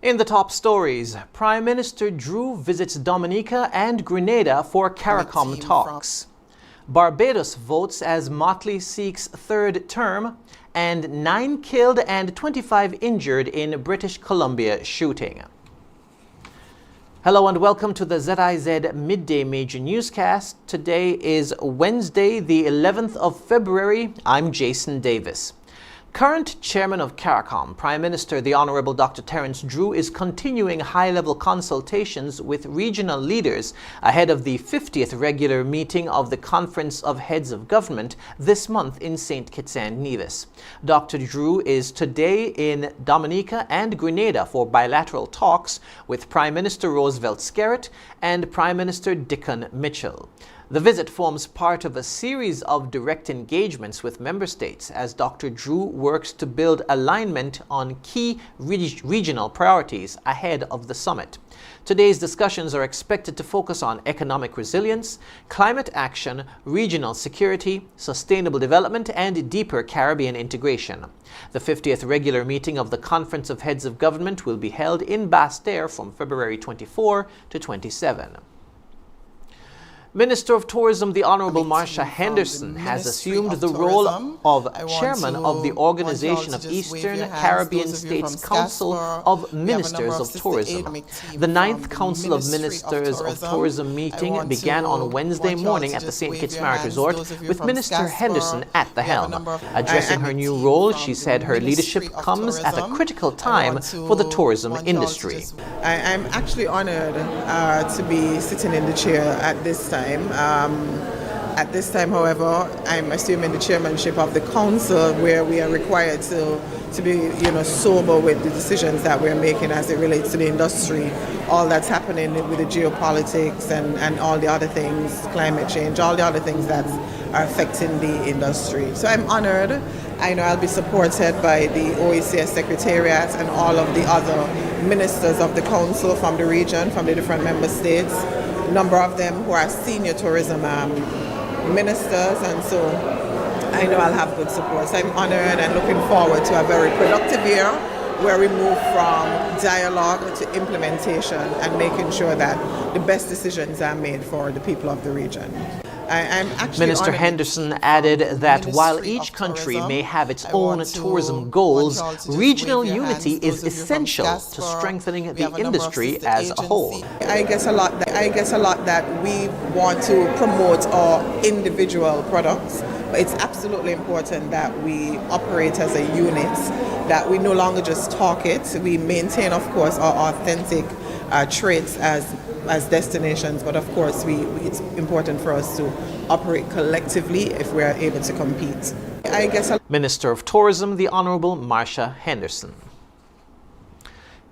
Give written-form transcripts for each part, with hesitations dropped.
In the top stories, Prime Minister Drew visits Dominica and Grenada for CARICOM talks. Barbados votes as Motley seeks third term, and 9 killed and 25 injured in British Columbia shooting. Hello and welcome to the ZIZ Midday Major Newscast. Today is Wednesday, the 11th of February. I'm Jason Davis. Current Chairman of CARICOM, Prime Minister the Honourable Dr. Terence Drew, is continuing high-level consultations with regional leaders ahead of the 50th regular meeting of the Conference of Heads of Government this month in St. Kitts and Nevis. Dr. Drew is today in Dominica and Grenada for bilateral talks with Prime Minister Roosevelt Skerrit and Prime Minister Dickon Mitchell. The visit forms part of a series of direct engagements with member states as Dr. Drew works to build alignment on key regional priorities ahead of the summit. Today's discussions are expected to focus on economic resilience, climate action, regional security, sustainable development, and deeper Caribbean integration. The 50th regular meeting of the Conference of Heads of Government will be held in Basse-Terre from February 24 to 27. Minister of Tourism, the Honourable Marsha Henderson, has assumed the role of Chairman of the Organization of Eastern Caribbean States Council of Ministers of Tourism. The 9th Council of Ministers of Tourism meeting began on Wednesday morning at the St. Kitts Marriott Resort with Minister Henderson at the helm. Addressing her new role, she said her leadership comes at a critical time for the tourism industry. I'm actually honoured to be sitting in the chair at this time. At this time, however, I'm assuming the chairmanship of the council, where we are required to be, sober with the decisions that we're making as it relates to the industry, all that's happening with the geopolitics and all the other things, climate change, all the other things that are affecting the industry. So I'm honored. I know I'll be supported by the OECS Secretariat and all of the other ministers of the council from the region, from the different member states. A number of them who are senior tourism ministers, and so I know I'll have good support. So I'm honored and looking forward to a very productive year where we move from dialogue to implementation and making sure that the best decisions are made for the people of the region. Minister Henderson added that while each country may have its own tourism goals, regional unity is essential to strengthening the industry as a whole. I guess a lot that we want to promote our individual products, but it's absolutely important that we operate as a unit, that we no longer just talk it, we maintain, of course, our authentic traits as destinations, but of course it's important for us to operate collectively if we are able to compete. Minister of Tourism, the Honourable Marsha Henderson.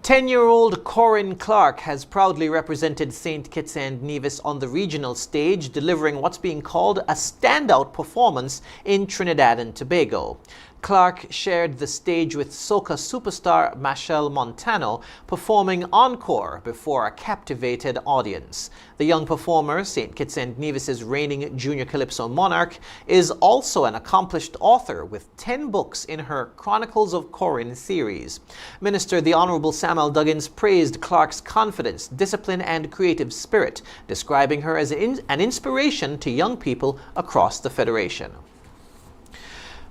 10-year-old Corinne Clark has proudly represented St. Kitts and Nevis on the regional stage, delivering what's being called a standout performance in Trinidad and Tobago. Clark shared the stage with soca superstar Machel Montano, performing encore before a captivated audience. The young performer, St. Kitts and Nevis's reigning junior calypso monarch, is also an accomplished author with 10 books in her Chronicles of Corinne series. Minister the Honourable Samuel Duggins praised Clark's confidence, discipline and creative spirit, describing her as an inspiration to young people across the Federation.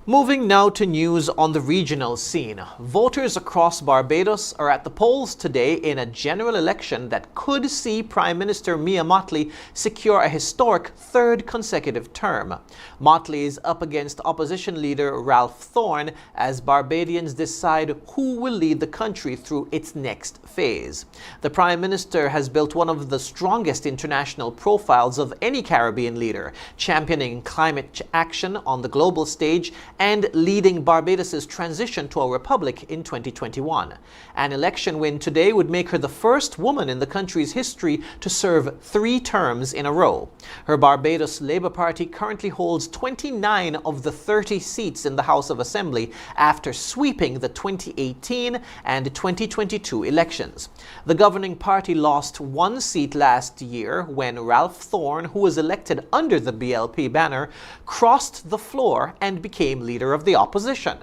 Moving now to news on the regional scene. Voters across Barbados are at the polls today in a general election that could see Prime Minister Mia Mottley secure a historic third consecutive term. Mottley is up against opposition leader Ralph Thorne as Barbadians decide who will lead the country through its next phase. The Prime Minister has built one of the strongest international profiles of any Caribbean leader, championing climate action on the global stage and leading Barbados's transition to a republic in 2021. An election win today would make her the first woman in the country's history to serve 3 terms in a row. Her Barbados Labour Party currently holds 29 of the 30 seats in the House of Assembly after sweeping the 2018 and 2022 elections. The governing party lost 1 seat last year when Ralph Thorne, who was elected under the BLP banner, crossed the floor and became leader of the opposition.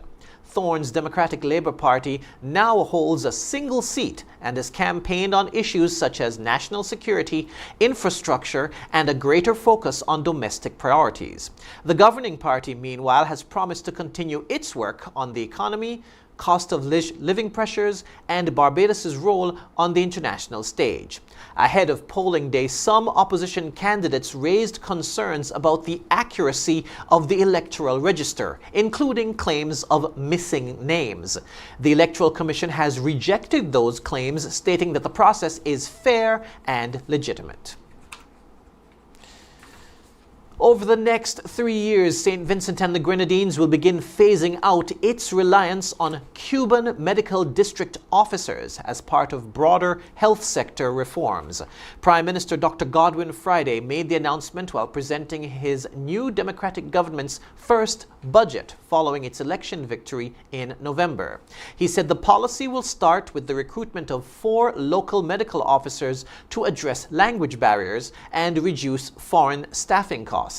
Thorne's Democratic Labour Party now holds a single seat and has campaigned on issues such as national security, infrastructure, and a greater focus on domestic priorities. The governing party, meanwhile, has promised to continue its work on the economy, cost of living pressures, and Barbados' role on the international stage. Ahead of polling day, some opposition candidates raised concerns about the accuracy of the electoral register, including claims of missing names. The Electoral Commission has rejected those claims, stating that the process is fair and legitimate. Over the next 3 years, St. Vincent and the Grenadines will begin phasing out its reliance on Cuban medical district officers as part of broader health sector reforms. Prime Minister Dr. Godwin Friday made the announcement while presenting his new Democratic government's first budget following its election victory in November. He said the policy will start with the recruitment of 4 local medical officers to address language barriers and reduce foreign staffing costs.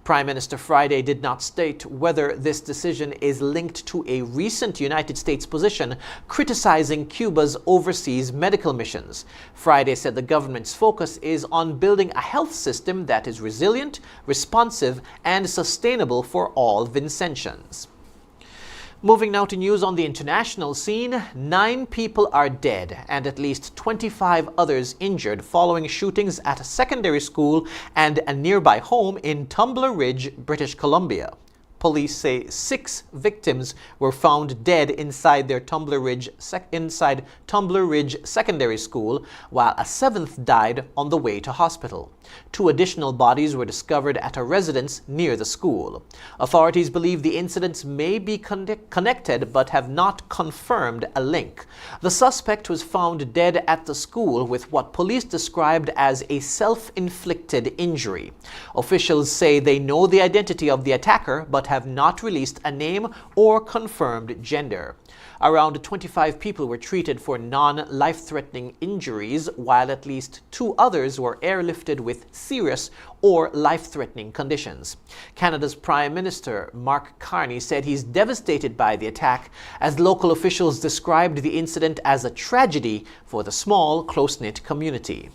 Prime Minister Friday did not state whether this decision is linked to a recent United States position criticizing Cuba's overseas medical missions. Friday said the government's focus is on building a health system that is resilient, responsive, and sustainable for all Vincentians. Moving now to news on the international scene, 9 people are dead and at least 25 others injured following shootings at a secondary school and a nearby home in Tumbler Ridge, British Columbia. Police say 6 victims were found dead inside Tumbler Ridge Secondary School, while a 7th died on the way to hospital. 2 additional bodies were discovered at a residence near the school. Authorities believe the incidents may be connected but have not confirmed a link. The suspect was found dead at the school with what police described as a self-inflicted injury. Officials say they know the identity of the attacker but have not released a name or confirmed gender. Around 25 people were treated for non-life-threatening injuries, while at least 2 others were airlifted with serious or life-threatening conditions. Canada's Prime Minister Mark Carney said he's devastated by the attack, as local officials described the incident as a tragedy for the small, close-knit community.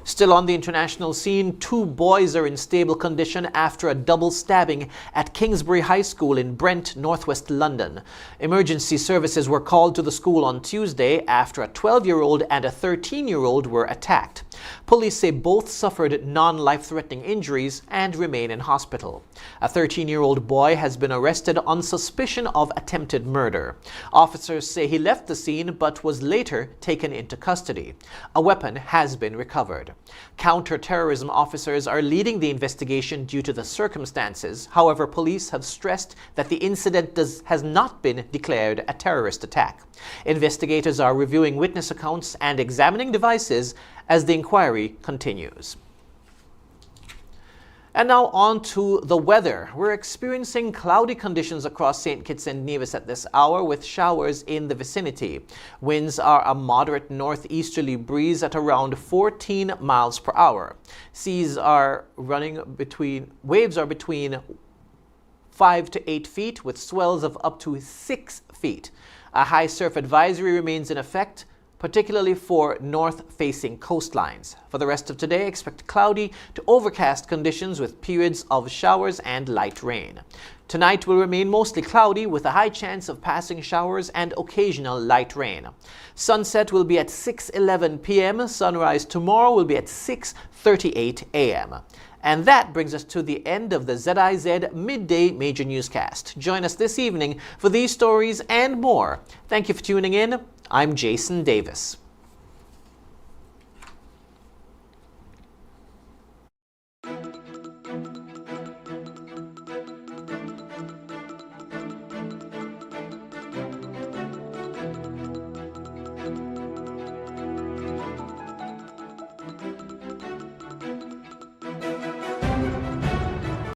Still on the international scene, 2 boys are in stable condition after a double stabbing at Kingsbury High School in Brent, northwest London. Emergency services were called to the school on Tuesday after a 12-year-old and a 13-year-old were attacked. Police say both suffered non-life-threatening injuries and remain in hospital. A 13-year-old boy has been arrested on suspicion of attempted murder. Officers say he left the scene but was later taken into custody. A weapon has been recovered. Counter-terrorism officers are leading the investigation due to the circumstances. However, police have stressed that the incident has not been declared a terrorist attack. Investigators are reviewing witness accounts and examining devices as the inquiry continues. And now on to the weather. We're experiencing cloudy conditions across St. Kitts and Nevis at this hour, with showers in the vicinity. Winds are a moderate northeasterly breeze at around 14 miles per hour. Waves are between 5 to 8 feet, with swells of up to 6 feet. A high surf advisory remains in effect, particularly for north-facing coastlines. For the rest of today, expect cloudy to overcast conditions with periods of showers and light rain. Tonight will remain mostly cloudy with a high chance of passing showers and occasional light rain. Sunset will be at 6:11 p.m. Sunrise tomorrow will be at 6:38 a.m. And that brings us to the end of the ZIZ Midday Major Newscast. Join us this evening for these stories and more. Thank you for tuning in. I'm Jason Davis.